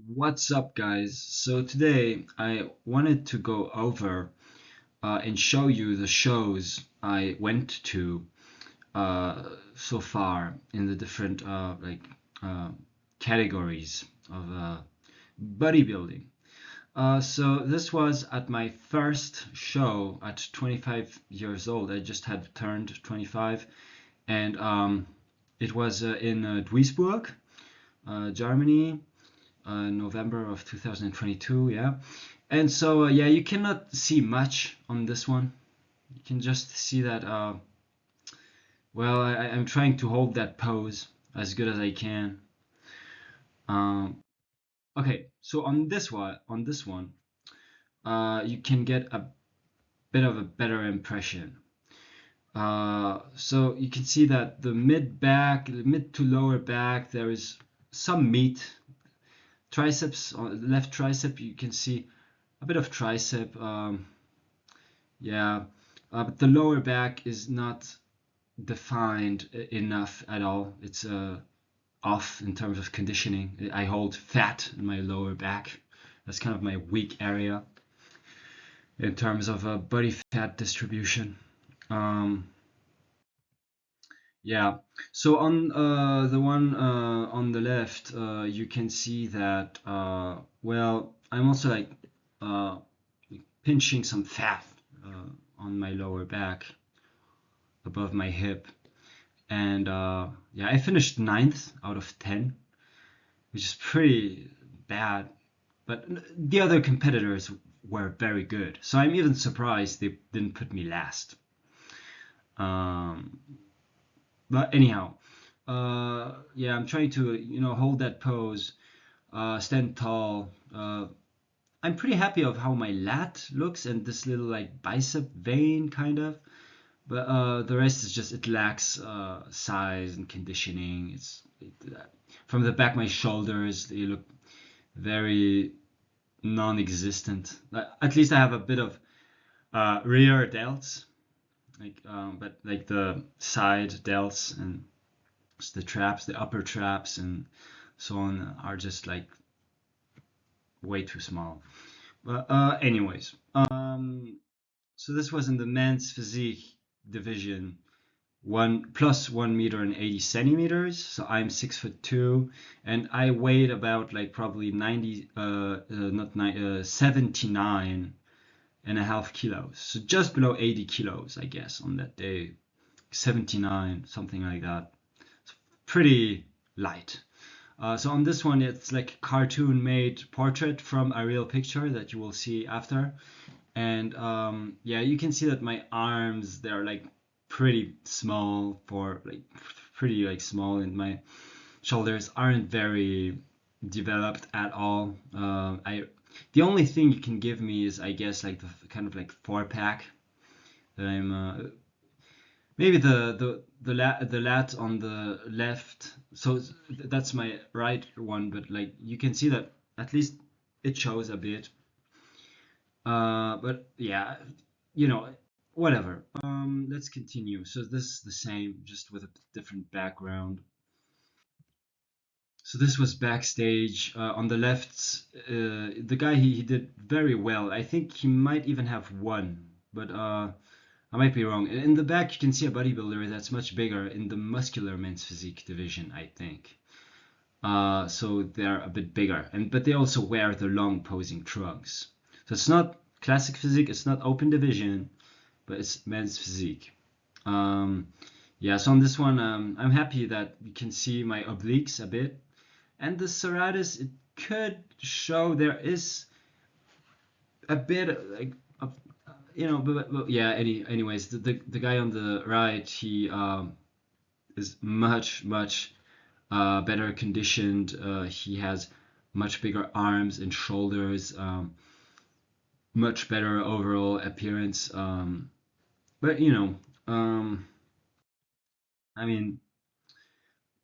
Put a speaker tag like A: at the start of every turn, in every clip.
A: What's up, guys? So today I wanted to go over and show you the shows I went to so far in the different uh, categories of bodybuilding. So this was at my first show at 25 years old. I just had turned 25, and it was in Duisburg, Germany, November of 2022. Yeah, and so yeah, you cannot see much on this one. You can just see that. Well, I'm trying to hold that pose as good as I can. Um, okay, so on this one, you can get a bit of a better impression. So you can see that the mid to lower back, there is some meat. Triceps, on the left tricep, you can see a bit of tricep. Yeah, but the lower back is not defined enough at all. It's off in terms of conditioning. I hold fat in my lower back. That's kind of my weak area in terms of body fat distribution. Um, yeah. So on the one on the left, you can see that. Well, I'm also like uh, pinching some fat on my lower back above my hip. And yeah, I finished ninth out of 10, which is pretty bad. But the other competitors were very good. So I'm even surprised they didn't put me last. Um, but anyhow, yeah, I'm trying to, hold that pose, stand tall. I'm pretty happy of how my lat looks and this little like bicep vein kind of. But the rest is just it lacks size and conditioning. From the back, my shoulders they look very non-existent. At least I have a bit of rear delts, but like the side delts and the traps, the upper traps, and so on are just like way too small. But anyways, so this was in the men's physique division. 1 + 1 meter and 80 centimeters. So I'm 6'2", and I weighed about like probably 90, not 90, 79.5 kilos. So just below 80 kilos, I guess, on that day. 79, something like that. It's pretty light. So on this one, it's like cartoon made portrait from a real picture that you will see after. And yeah, you can see that my arms, they're like pretty small for like pretty like small, and my shoulders aren't very developed at all. I The only thing you can give me is I guess like the kind of like four pack that I'm maybe the lat on the left. So that's my right one, but like you can see that at least it shows a bit. But yeah, you know, whatever. Let's continue. So this is the same, just with a different background. So this was backstage. On the left, the guy he did very well. I think he might even have won, but I might be wrong. In the back, you can see a bodybuilder that's much bigger in the muscular men's physique division, I think. So they're a bit bigger, and but they also wear the long posing trunks. So it's not classic physique, it's not open division, but it's men's physique. Um, yeah, so on this one, I'm happy that you can see my obliques a bit, and the serratus. It could show there is a bit like but yeah. Anyways, the guy on the right, he is much better conditioned. He has much bigger arms and shoulders, much better overall appearance. But I mean,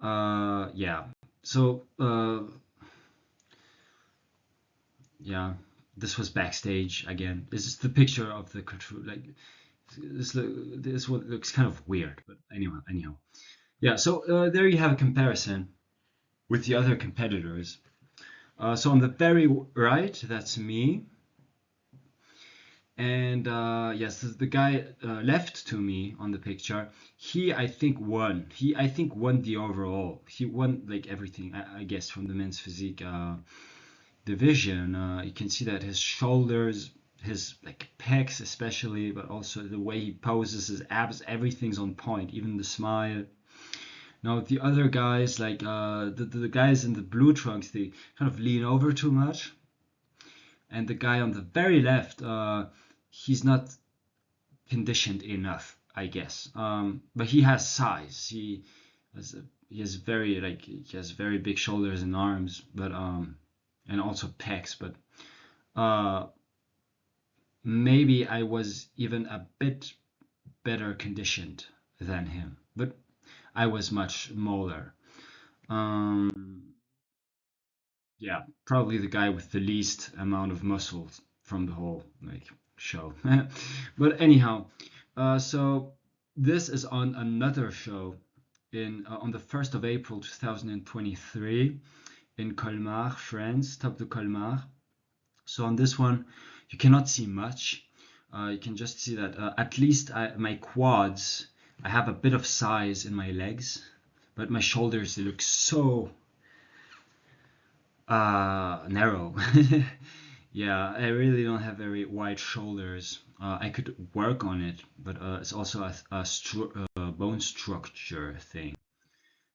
A: yeah. So yeah, this was backstage again. This is the picture of the control. Like this one looks kind of weird, but anyhow. Yeah. So there you have a comparison with the other competitors. So on the very right, that's me. And yes, the guy left to me on the picture. He, I think, won. He, I think, won the overall. He won like everything, I guess, from the men's physique division. You can see that his shoulders, his like pecs especially, but also the way he poses, his abs, everything's on point. Even the smile. Now the other guys, like the guys in the blue trunks, they kind of lean over too much. And the guy on the very left, he's not conditioned enough, I guess. But he has size. Has he has very like he has very big shoulders and arms, but and also pecs. But uh, maybe I was even a bit better conditioned than him, but I was much smaller. Um, yeah, probably the guy with the least amount of muscles from the whole like show. But anyhow, so this is on another show in on the 1st of April 2023 in Colmar, France, Top de Colmar. So on this one, you cannot see much. You can just see that at least my quads, I have a bit of size in my legs, but my shoulders, they look so narrow. Yeah, I really don't have very wide shoulders. I could work on it, but it's also a bone structure thing.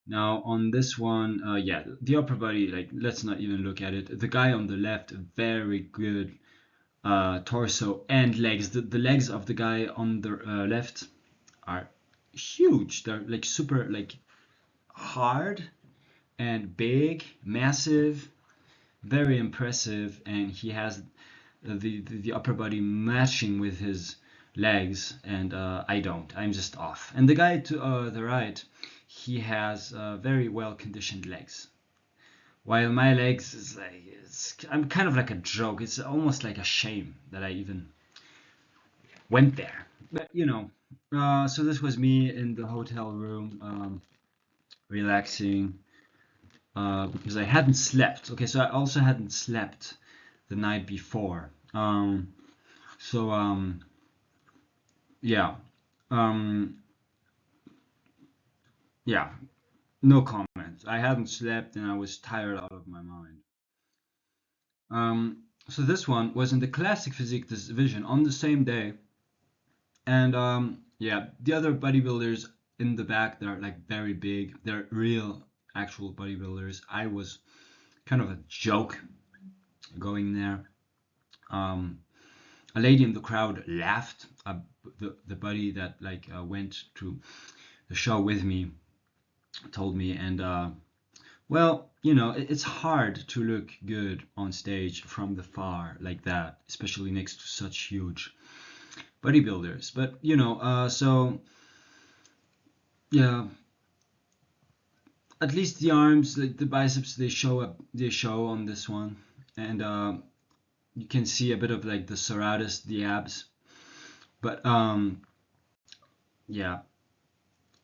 A: Now on this one, yeah, the upper body, like let's not even look at it. The guy on the left, very good torso and legs. The legs of the guy on the left are huge. They're like super like hard and big, massive, very impressive, and he has the upper body matching with his legs, and I don't. I'm just off. And the guy to the right, he has very well conditioned legs, while my legs is like I'm kind of like a joke. It's almost like a shame that I even went there. But you know, so this was me in the hotel room, relaxing, because I hadn't slept. Okay, so I also hadn't slept the night before. So yeah, um, yeah, no comments. I hadn't slept and I was tired out of my mind. So this one was in the classic physique division on the same day, and yeah, the other bodybuilders in the back, they're like very big. They're real, actual bodybuilders. I was kind of a joke going there. Um, a lady in the crowd laughed. The buddy that like went to the show with me told me, and well, you know, it's hard to look good on stage from the far like that, especially next to such huge bodybuilders. But you know, so yeah, at least the arms, the biceps, they show up, they show on this one, and you can see a bit of like the serratus, the abs, but yeah,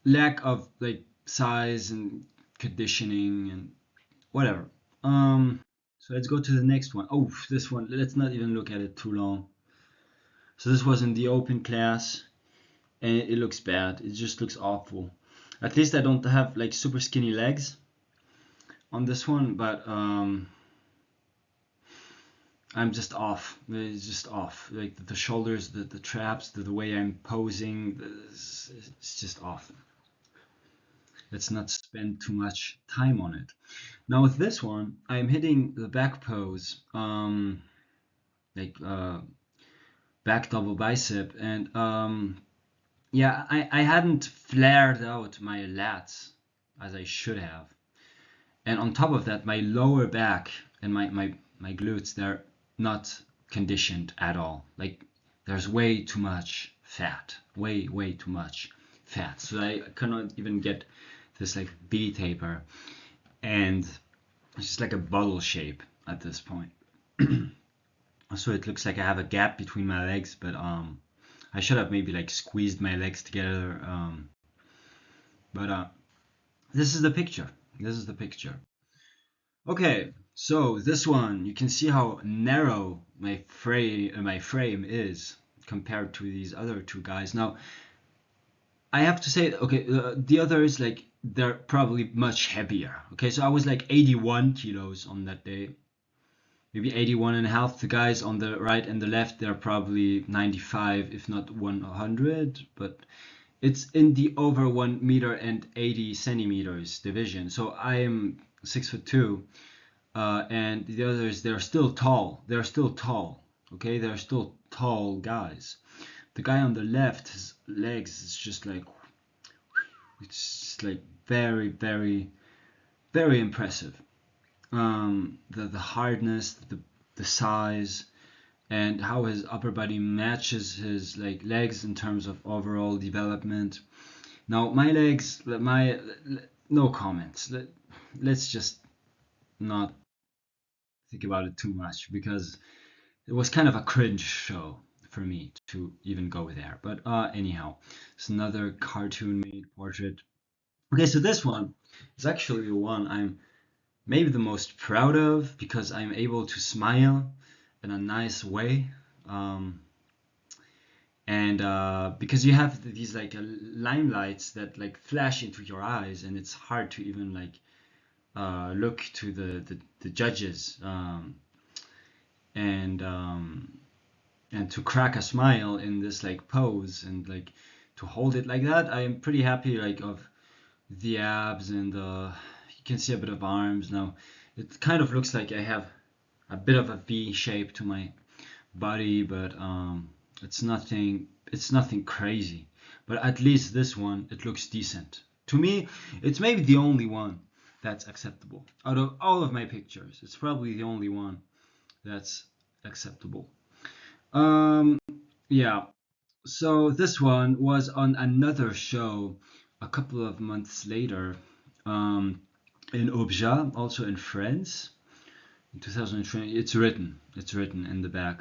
A: lack of like size and conditioning and whatever. So let's go to the next one. Oh, this one, let's not even look at it too long. So this was in the open class, and it looks bad. It just looks awful. At least I don't have like super skinny legs on this one, but I'm just off. It's just off. Like the shoulders, the traps, the way I'm posing, it's just off. Let's not spend too much time on it. Now with this one, I'm hitting the back pose, like back double bicep, and yeah, I hadn't flared out my lats as I should have, and on top of that, my lower back and my glutes, they're not conditioned at all. Like there's way too much fat, way too much fat, so I cannot even get this like B taper, and it's just like a bottle shape at this point. So it looks like I have a gap between my legs, but I should have maybe like squeezed my legs together. But this is the picture. This is the picture. Okay, So this one, you can see how narrow my frame is compared to these other two guys. Now, I have to say, okay, the others like they're probably much heavier. Okay, so I was like 81 kilos on that day, maybe 81 and a half. The guys on the right and the left, they're probably 95, if not 100. But it's in the over 1 meter and 80 centimeters division. So I am 6 foot 2, and the others they're still tall. They're still tall. Okay, they're still tall guys. The guy on the left, his legs is just like it's like very, very, very impressive. The hardness, the size, and how his upper body matches his like legs in terms of overall development. Now my legs, my no comments. Let's just not think about it too much because it was kind of a cringe show for me to even go there. But anyhow, it's another cartoon made portrait. Okay, so this one is actually the one I'm maybe the most proud of because I'm able to smile in a nice way. Um, and because you have these like limelights that like flash into your eyes, and it's hard to even like look to the judges, and um, and to crack a smile in this like pose and like to hold it like that. I am pretty happy like of the abs, and you can see a bit of arms now. It kind of looks like I have a bit of a V shape to my body, but it's nothing crazy. But at least this one, it looks decent. To me, it's maybe the only one that's acceptable. Out of all of my pictures, it's probably the only one that's acceptable. Um, yeah. So this one was on another show a couple of months later, um, in Obja, also in France, in 2020. It's written in the back.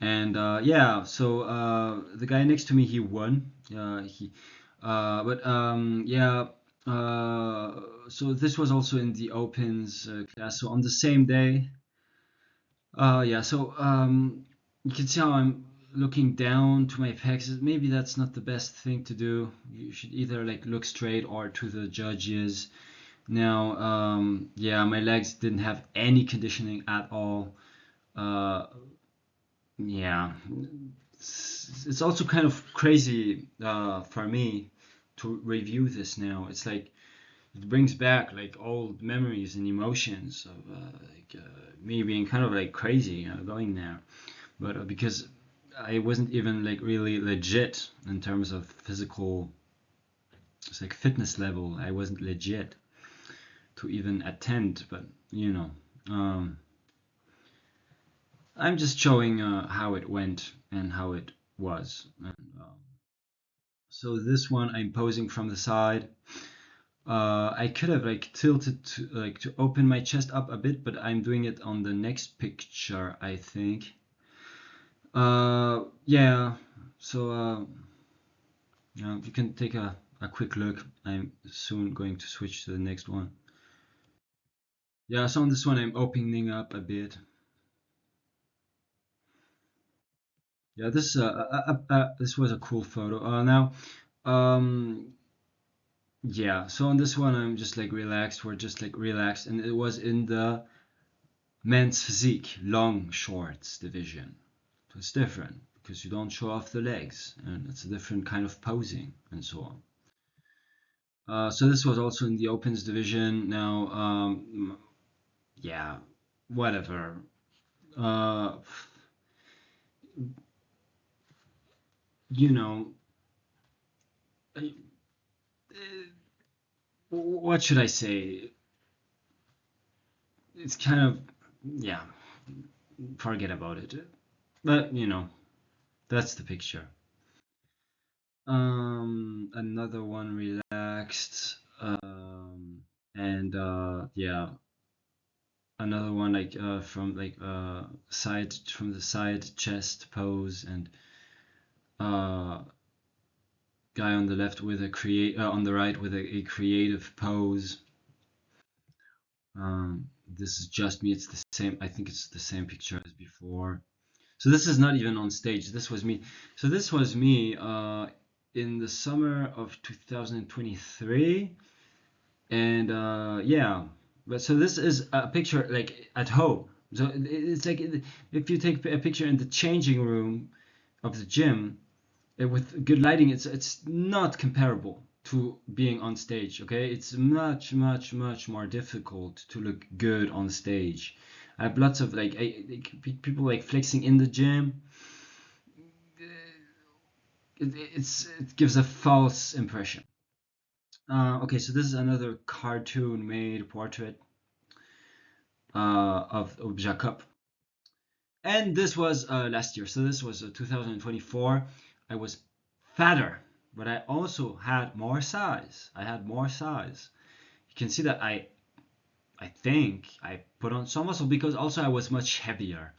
A: And yeah, so the guy next to me, he won. But yeah, so this was also in the opens class. So on the same day, yeah, so you can see how I'm looking down to my pecs. Maybe that's not the best thing to do. You should either like look straight or to the judges. Now, yeah, my legs didn't have any conditioning at all. Uh, yeah, it's also kind of crazy for me to review this now. It's like it brings back like old memories and emotions of me being kind of like crazy going there, but because I wasn't even like really legit in terms of physical, it's like fitness level. I wasn't legit to even attend, but you know, um, I'm just showing how it went and how it was. And, so this one I'm posing from the side. I could have like tilted to like to open my chest up a bit, but I'm doing it on the next picture, I think. Yeah. So you can take a quick look. I'm soon going to switch to the next one. Yeah. So on this one, I'm opening up a bit. Yeah. This was a cool photo. Now, um, yeah. So on this one, I'm just like relaxed. We're just like relaxed, and it was in the men's physique, long shorts division. So it's different because you don't show off the legs, and it's a different kind of posing and so on. So this was also in the opens division. Now, yeah, whatever. Uh, you know, what should I say? It's kind of, yeah, forget about it. But that's the picture. Another one relaxed. And yeah, another one like from like side from the side chest pose, and uh guy on the left with a create on the right with a creative pose. this is just me. It's the same. I think it's the same picture as before. So this is not even on stage. This was me. So this was me in the summer of 2023, and yeah. But so this is a picture like at home. So it's like if you take a picture in the changing room of the gym with good lighting, it's not comparable to being on stage. Okay, it's much more difficult to look good on stage. I have lots of people like flexing in the gym. It gives a false impression. Okay, so this is another cartoon made portrait of Jacob, and this was last year. So this was 2024. I was fatter, but I also had more size. I had more size. You can see that I think I put on some muscle because also I was much heavier,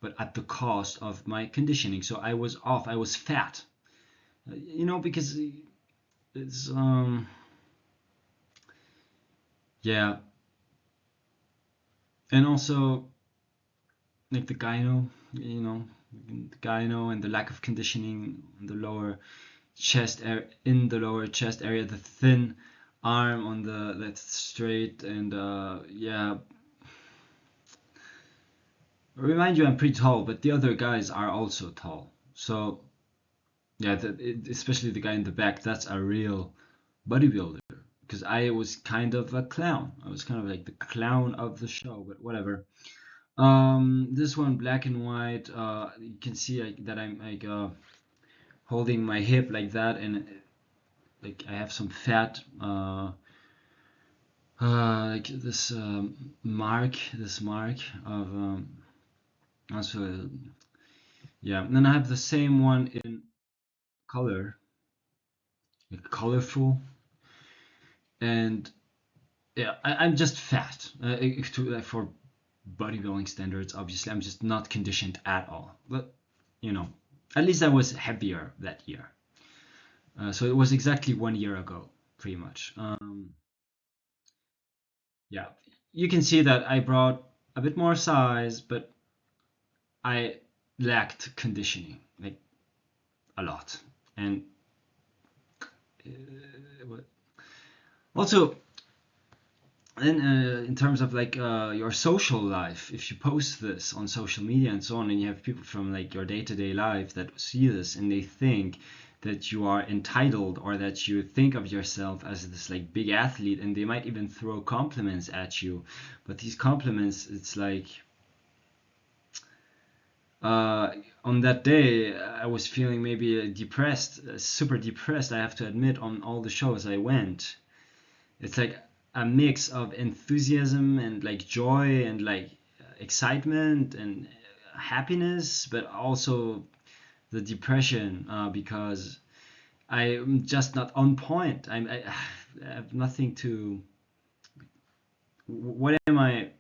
A: but at the cost of my conditioning. So I was off. I was fat. Because it's yeah, and also like the gyno, the gyno and the lack of conditioning in the lower chest area, the thin arm on the that's straight, and yeah. Remind you, I'm pretty tall, but the other guys are also tall. So yeah, especially the guy in the back, that's a real bodybuilder. Because I was kind of a clown. I was kind of like the clown of the show, but whatever. This one, black and white. You can see that I'm like holding my hip like that, and like I have some fat. Like this this mark of also yeah. And then I have the same one in color, like colorful, and yeah, I'm just fat. For bodybuilding standards, obviously, I'm just not conditioned at all. But you know, at least I was heavier that year. So it was exactly 1 year ago, pretty much. Yeah, you can see that I brought a bit more size, but I lacked conditioning, like a lot. And also, in terms of like your social life, if you post this on social media and so on, and you have people from like your day-to-day life that see this and they think that you are entitled, or that you think of yourself as this like big athlete, and they might even throw compliments at you, but these compliments, it's like uh, on that day I was feeling maybe depressed, super depressed, I have to admit, on all the shows I went. It's like a mix of enthusiasm and like joy and like excitement and happiness, but also the depression, because I'm just not on point. I have nothing to. What am I?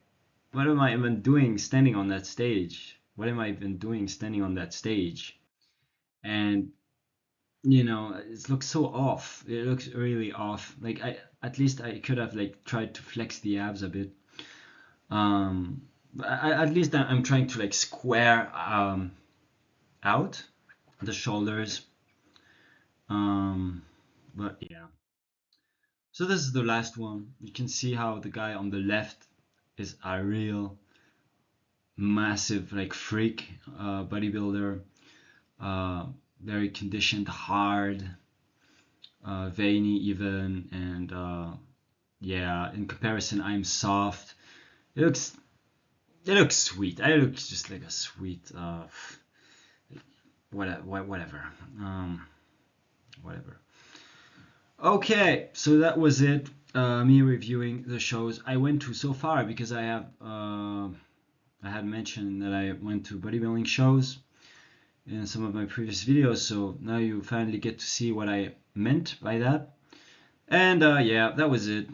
A: What am I even doing standing on that stage? What am I even doing standing on that stage? And it looks so off. It looks really off. Like at least I could have like tried to flex the abs a bit. At least I'm trying to like square out the shoulders. Um, but yeah. So this is the last one. You can see how the guy on the left is a real massive like freak bodybuilder, uh, very conditioned, hard, veiny even, and yeah. In comparison, I'm soft. It looks it looks sweet. I look just like a sweet whatever. Whatever. Okay, so that was it. Me reviewing the shows I went to so far, because I had mentioned that I went to bodybuilding shows in some of my previous videos. So now you finally get to see what I meant by that. And yeah, that was it.